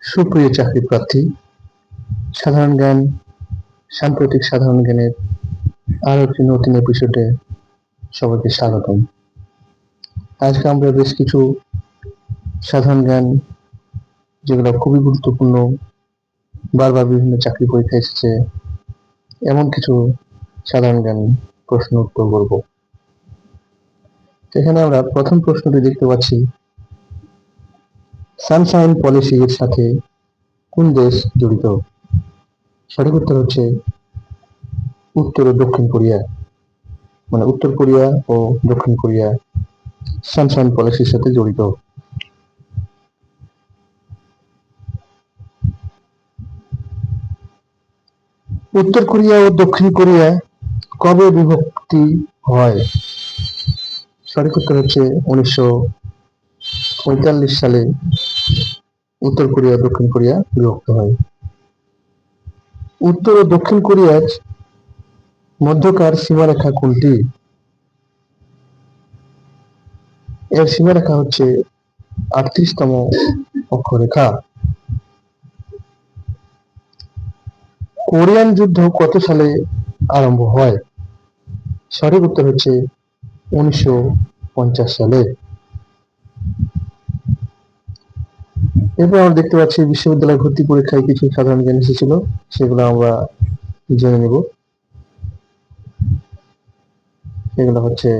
সুপ্রিয় চাকরি প্রার্থী, সাধারণ জ্ঞান, সাম্প্রতিক সাধারণ জ্ঞানের আরো একটি নতুন এপিসোডে সবাইকে স্বাগতম। আজকে আমরা বেশ কিছু সাধারণ জ্ঞান, যেগুলো খুবই গুরুত্বপূর্ণ, বারবার বিভিন্ন চাকরি পরীক্ষায় এসেছে, এমন কিছু সাধারণ জ্ঞান প্রশ্ন উত্তর করব। এখানে আমরা প্রথম প্রশ্নটি দেখতে পাচ্ছি, সানশাইন পলিসি এর সাথে কোন দেশ জড়িত? সঠিক উত্তর হচ্ছে উত্তর ও দক্ষিণ কোরিয়া। মানে উত্তর কোরিয়া ও দক্ষিণ কোরিয়া সানশাইন পলিসির সাথে জড়িত। উত্তর কোরিয়া ও দক্ষিণ কোরিয়া কবে বিভক্তি হয়? সঠিক উত্তর হচ্ছে 1945 সালে উত্তর কোরিয়া দক্ষিণ কোরিয়া বিভক্ত হয়। উত্তর ও দক্ষিণ কোরিয়ার মধ্যকার সীমারেখা কোনটি? এর সীমারেখা হচ্ছে 38তম অক্ষরেখা। কোরিয়ান যুদ্ধ কত সালে আরম্ভ হয়? সঠিক উত্তর হচ্ছে 1950 সালে। এরপর আমরা দেখতে পাচ্ছি বিশ্ববিদ্যালয় ভর্তি পরীক্ষায় কিছু সাধারণ জ্ঞান এসেছিল, সেগুলো আমরা জেনে নেব। সেগুলো হচ্ছে,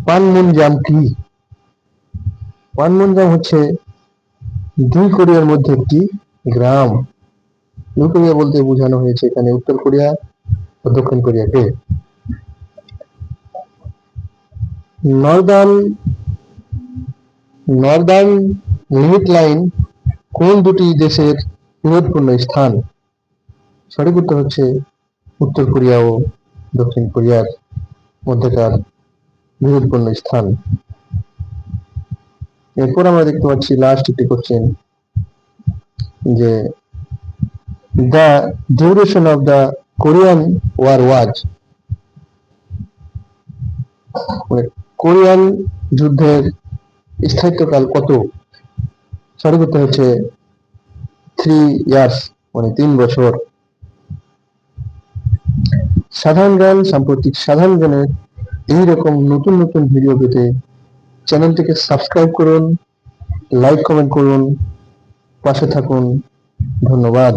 পানমুনজাম কি? পানমুনজাম হচ্ছে দুই কোরিয়ার মধ্যে একটি গ্রাম। দুই কোরিয়া বলতে বোঝানো হয়েছে এখানে উত্তর কোরিয়া ও দক্ষিণ কোরিয়াকে। নর্দার্ন লিমিট লাইন কোন দুটি দেশের বিরোধপূর্ণ স্থান? সঠিক উত্তর হচ্ছে উত্তর কোরিয়া ও দক্ষিণ কোরিয়ার মধ্যকার বিরোধপূর্ণ স্থান। এরপর আমরা দেখতে পাচ্ছি লাস্ট একটি কোশ্চেন, যে the duration of the Korean war was. Korean যুদ্ধের স্থায়িত্বকাল কত? সঠিক উত্তর হচ্ছে 3 ইয়ার্স, মানে 3 বছর। সাধারণ জ্ঞান, সাম্প্রতিক সাধারণ জ্ঞানের এইরকম নতুন নতুন ভিডিও পেতে চ্যানেলটিকে সাবস্ক্রাইব করুন, লাইক কমেন্ট করুন, পাশে থাকুন। ধন্যবাদ।